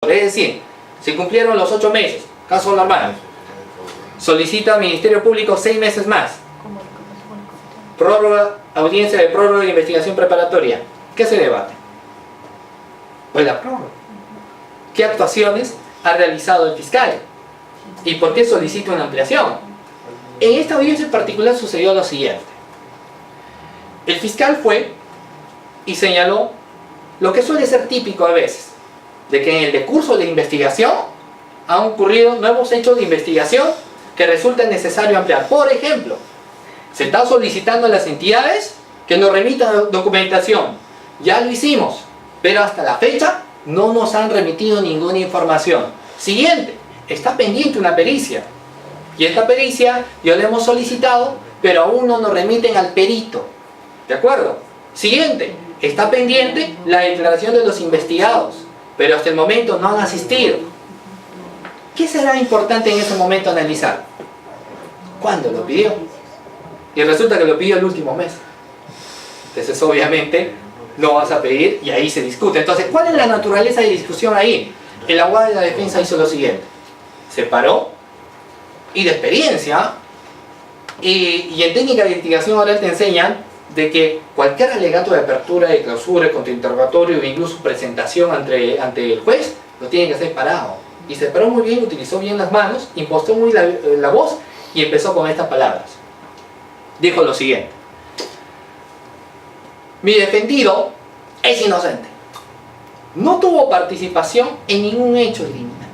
Es decir, si cumplieron los 8 meses, caso normal, solicita al Ministerio Público 6 meses más. Prórroga, audiencia de prórroga de investigación preparatoria. ¿Qué se debate? Pues la prórroga. ¿Qué actuaciones ha realizado el fiscal? ¿Y por qué solicita una ampliación? En esta audiencia en particular sucedió lo siguiente. El fiscal fue y señaló lo que suele ser típico a veces, de que en el decurso de investigación han ocurrido nuevos hechos de investigación que resulta necesario ampliar. Por ejemplo, se está solicitando a las entidades que nos remitan documentación. Ya lo hicimos, pero hasta la fecha no nos han remitido ninguna información. Siguiente, está pendiente una pericia. Y esta pericia ya la hemos solicitado, pero aún no nos remiten al perito. ¿De acuerdo? Siguiente, está pendiente la declaración de los investigados, pero hasta el momento no han asistido. ¿Qué será importante en ese momento analizar? ¿Cuándo lo pidió? Y resulta que lo pidió el último mes. Entonces obviamente no vas a pedir y ahí se discute. Entonces, ¿cuál es la naturaleza de discusión ahí? El abogado de la defensa hizo lo siguiente. Se paró y de experiencia y en técnica de investigación oral te enseñan de que cualquier alegato de apertura, de clausura, de contrainterrogatorio o incluso presentación ante el juez lo tiene que hacer parado. Y se paró muy bien, utilizó bien las manos, impostó muy la voz y empezó con estas palabras. Dijo lo siguiente: mi defendido es inocente. No tuvo participación en ningún hecho criminal.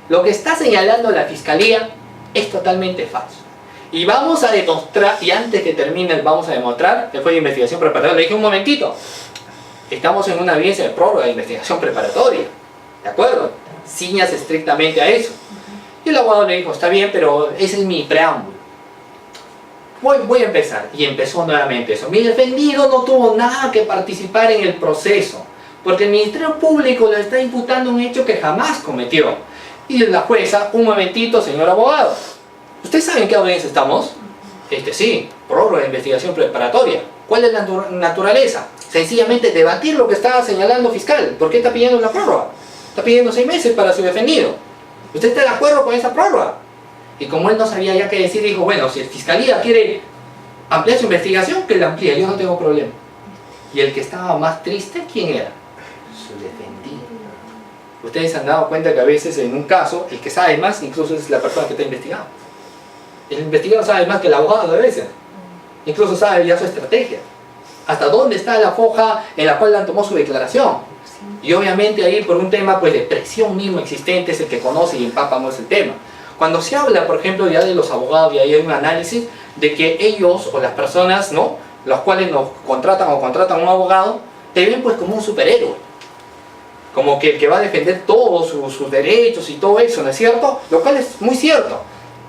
Lo que está señalando la fiscalía es totalmente falso. Y vamos a demostrar, y antes que termine vamos a demostrar, después de investigación preparatoria, le dije un momentito, estamos en una audiencia de prórroga de investigación preparatoria, ¿de acuerdo? Ciñas estrictamente a eso. Y el abogado le dijo, está bien, pero ese es mi preámbulo. Voy a empezar. Y empezó nuevamente eso. Mi defendido no tuvo nada que participar en el proceso, porque el Ministerio Público le está imputando un hecho que jamás cometió. Y la jueza, un momentito, señor abogado, ¿ustedes saben en qué audiencia estamos? Sí, prórroga de investigación preparatoria. ¿Cuál es la naturaleza? Sencillamente debatir lo que estaba señalando fiscal. ¿Por qué está pidiendo una prórroga? Está pidiendo 6 meses para su defendido. ¿Usted está de acuerdo con esa prórroga? Y como él no sabía ya qué decir, dijo, bueno, si el fiscalía quiere ampliar su investigación, que la amplíe, yo no tengo problema. Y el que estaba más triste, ¿quién era? Su defendido. Ustedes se han dado cuenta que a veces en un caso, el que sabe más incluso es la persona que está investigando. El investigador sabe más que el abogado a veces. Incluso sabe ya su estrategia. Hasta dónde está la foja en la cual tomó su declaración. Y obviamente ahí por un tema pues, de presión mismo existente es el que conoce y empapa más el tema. Cuando se habla, por ejemplo, ya de los abogados, y ahí hay un análisis de que ellos o las personas, ¿no?, los cuales nos contratan o contratan a un abogado, te ven pues como un superhéroe. Como que el que va a defender todos sus derechos y todo eso, ¿no es cierto? Lo cual es muy cierto.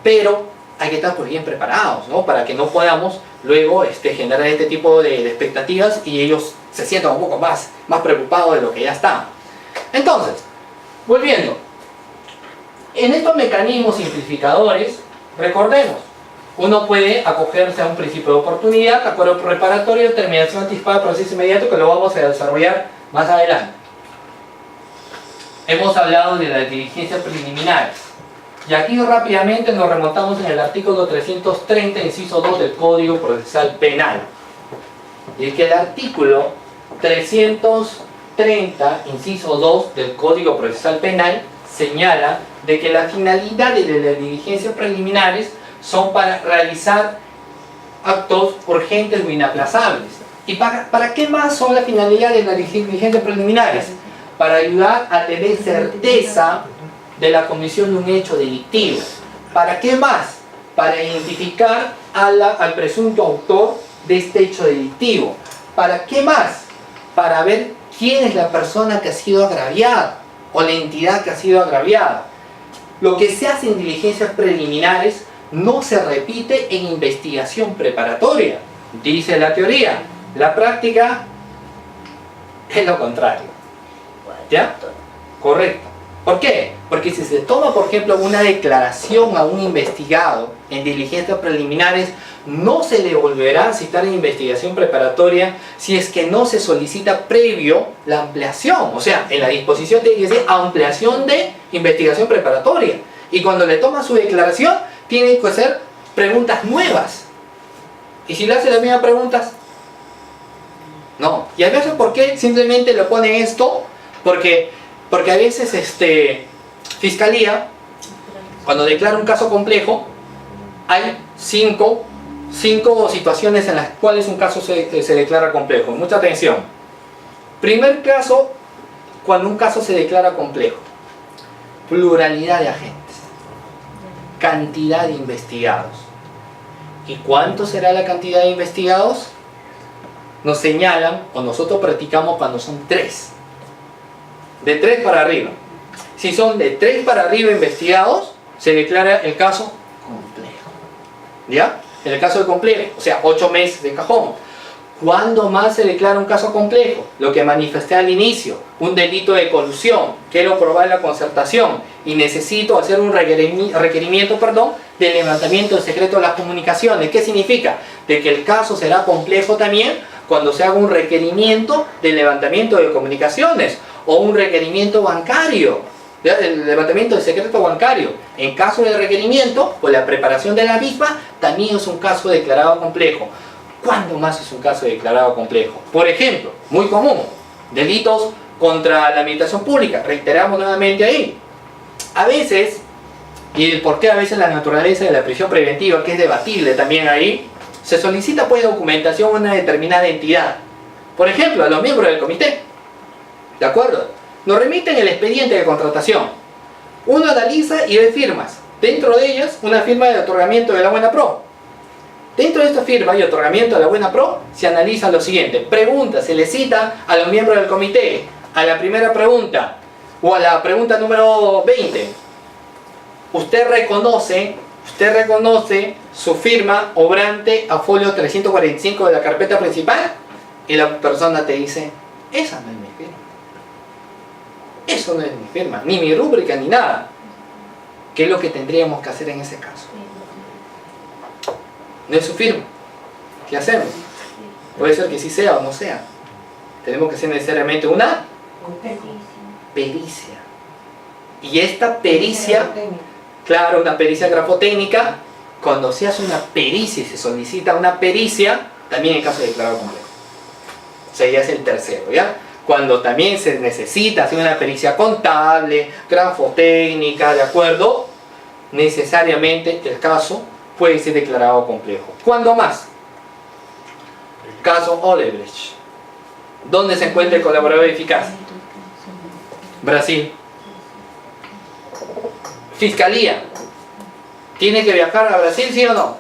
Pero hay que estar pues bien preparados, ¿no?, para que no podamos luego generar este tipo de expectativas y ellos se sientan un poco más preocupados de lo que ya está. Entonces, volviendo. En estos mecanismos simplificadores, recordemos, uno puede acogerse a un principio de oportunidad, acuerdo preparatorio, terminación anticipada, proceso inmediato, que lo vamos a desarrollar más adelante. Hemos hablado de las diligencias preliminares. Y aquí rápidamente nos remontamos en el artículo 330, inciso 2 del Código Procesal Penal. Y es que el artículo 330, inciso 2 del Código Procesal Penal señala de que la finalidad de las diligencias preliminares son para realizar actos urgentes o inaplazables. ¿Y para qué más son las finalidades de las diligencias preliminares? Para ayudar a tener certeza de la comisión de un hecho delictivo. ¿Para qué más? Para identificar al presunto autor de este hecho delictivo. ¿Para qué más? Para ver quién es la persona que ha sido agraviada o la entidad que ha sido agraviada. Lo que se hace en diligencias preliminares no se repite en investigación preparatoria, dice la teoría. La práctica es lo contrario. ¿Ya? Correcto. ¿Por qué? Porque si se toma, por ejemplo, una declaración a un investigado en diligencias preliminares, no se le volverá a citar en investigación preparatoria si es que no se solicita previo la ampliación. O sea, en la disposición tiene que decir ampliación de investigación preparatoria. Y cuando le toma su declaración, tiene que hacer preguntas nuevas. ¿Y si le hace las mismas preguntas? No. Y a veces, ¿por qué simplemente le ponen esto? Porque a veces Fiscalía, cuando declara un caso complejo, hay cinco situaciones en las cuales un caso se declara complejo. Mucha atención. Primer caso, cuando un caso se declara complejo. Pluralidad de agentes. Cantidad de investigados. ¿Y cuánto será la cantidad de investigados? Nos señalan, o nosotros practicamos cuando son 3. De 3 para arriba. Si son de 3 para arriba investigados, se declara el caso complejo. ¿Ya? En el caso de complejo, o sea, 8 meses de cajón. ¿Cuándo más se declara un caso complejo? Lo que manifesté al inicio, un delito de colusión, quiero probar la concertación y necesito hacer un requerimiento de levantamiento del secreto de las comunicaciones. ¿Qué significa? De que el caso será complejo también cuando se haga un requerimiento de levantamiento de comunicaciones o un requerimiento bancario, el levantamiento del secreto bancario. En caso de requerimiento o la preparación de la misma, también es un caso declarado complejo. ¿Cuándo más es un caso declarado complejo? Por ejemplo, muy común, delitos contra la administración pública. Reiteramos nuevamente ahí. A veces, y el por qué a veces la naturaleza de la prisión preventiva, que es debatible también ahí, se solicita pues documentación a una determinada entidad. Por ejemplo, a los miembros del comité. ¿De acuerdo? Nos remiten el expediente de contratación. Uno analiza y ve firmas. Dentro de ellas, una firma de otorgamiento de la buena pro. Dentro de esta firma y otorgamiento de la buena pro, se analiza lo siguiente. Pregunta, se le cita a los miembros del comité. A la primera pregunta, o a la pregunta número 20. Usted reconoce su firma obrante a folio 345 de la carpeta principal. Y la persona te dice, esa no es mi firma. Eso no es mi firma, ni mi rúbrica, ni nada. ¿Qué es lo que tendríamos que hacer en ese caso? No es su firma. ¿Qué hacemos? Puede ser que sí sea o no sea. Tenemos que hacer necesariamente una pericia. Y esta pericia, claro, una pericia grafotécnica, cuando se hace una pericia y se solicita una pericia, también en caso de declarado complejo. O sea, ya es el tercero, ¿ya? Cuando también se necesita hacer una pericia contable, grafotécnica, ¿de acuerdo? Necesariamente el caso puede ser declarado complejo. ¿Cuándo más? Caso Odebrecht. ¿Dónde se encuentra el colaborador eficaz? Brasil. Fiscalía. ¿Tiene que viajar a Brasil, sí o no?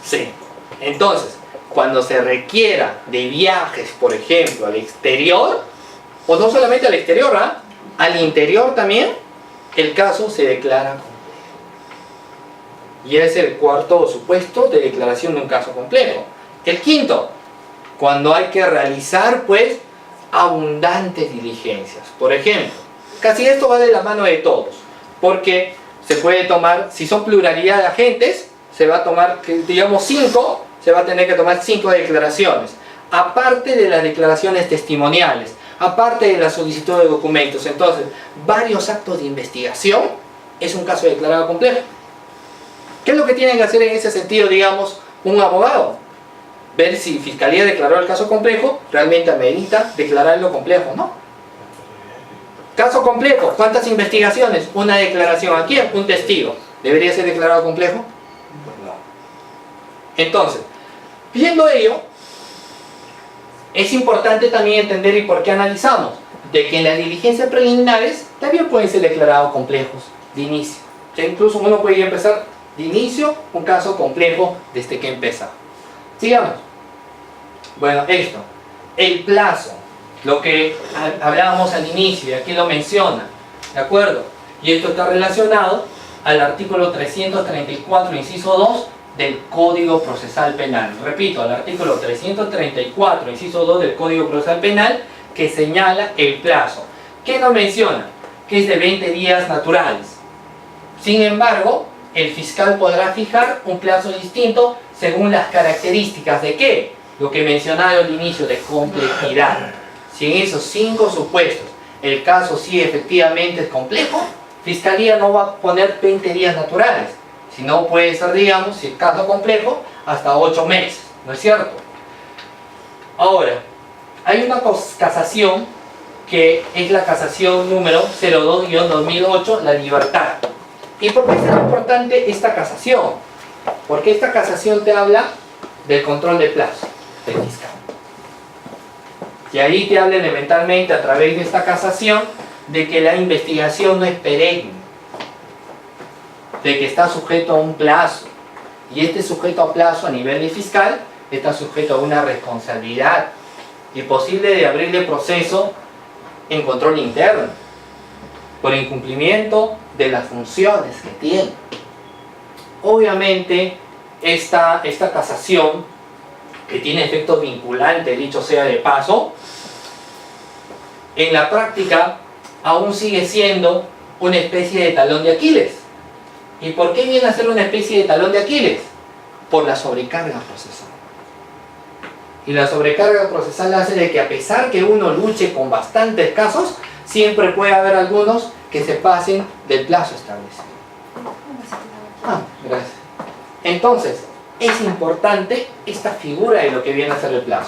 Sí. Entonces, cuando se requiera de viajes, por ejemplo, al exterior, o no solamente al exterior, al interior también, el caso se declara complejo. Y es el cuarto supuesto de declaración de un caso complejo. El quinto, cuando hay que realizar, pues, abundantes diligencias. Por ejemplo, casi esto va de la mano de todos, porque se puede tomar, si son pluralidad de agentes, se va a tomar, digamos, 5, se va a tener que tomar 5 declaraciones, aparte de las declaraciones testimoniales, aparte de la solicitud de documentos. Entonces, varios actos de investigación es un caso declarado complejo. ¿Qué es lo que tiene que hacer en ese sentido, digamos, un abogado? Ver si Fiscalía declaró el caso complejo, realmente amerita declararlo complejo, ¿no? Caso complejo, ¿cuántas investigaciones? Una declaración. ¿A quién? Un testigo. ¿Debería ser declarado complejo? No. Entonces, viendo ello, es importante también entender y por qué analizamos de que en las diligencias preliminares también pueden ser declarados complejos de inicio. O sea, incluso uno puede empezar de inicio un caso complejo desde que empieza. Sigamos. Bueno, esto, el plazo, lo que hablábamos al inicio, y aquí lo menciona, ¿de acuerdo? Y esto está relacionado al artículo 334, inciso 2 del Código Procesal Penal. Repito, al artículo 334, inciso 2 del Código Procesal Penal, que señala el plazo. ¿Qué nos menciona? que es de 20 días naturales. Sin embargo, el fiscal podrá fijar un plazo distinto según las características de ¿qué? Lo que mencionaba al inicio, de complejidad. Si en esos 5 supuestos el caso sí efectivamente es complejo, Fiscalía no va a poner 20 días naturales, sino puede ser, digamos, si es caso complejo, hasta 8 meses, ¿no es cierto? Ahora, hay una casación que es la casación número 02-2008, la libertad. ¿Y por qué es tan importante esta casación? Porque esta casación te habla del control de plazo del fiscal. Y ahí te habla elementalmente a través de esta casación de que la investigación no es perenne, de que está sujeto a un plazo. Y este sujeto a plazo a nivel de fiscal está sujeto a una responsabilidad y posible de abrirle proceso en control interno por incumplimiento de las funciones que tiene. Obviamente esta casación, que tiene efectos vinculantes, dicho sea de paso, en la práctica aún sigue siendo una especie de talón de Aquiles. ¿Y por qué viene a ser una especie de talón de Aquiles? Por la sobrecarga procesal. Y la sobrecarga procesal hace de que, a pesar que uno luche con bastantes casos, siempre puede haber algunos que se pasen del plazo establecido. Gracias. Entonces, es importante esta figura de lo que viene a ser el plazo.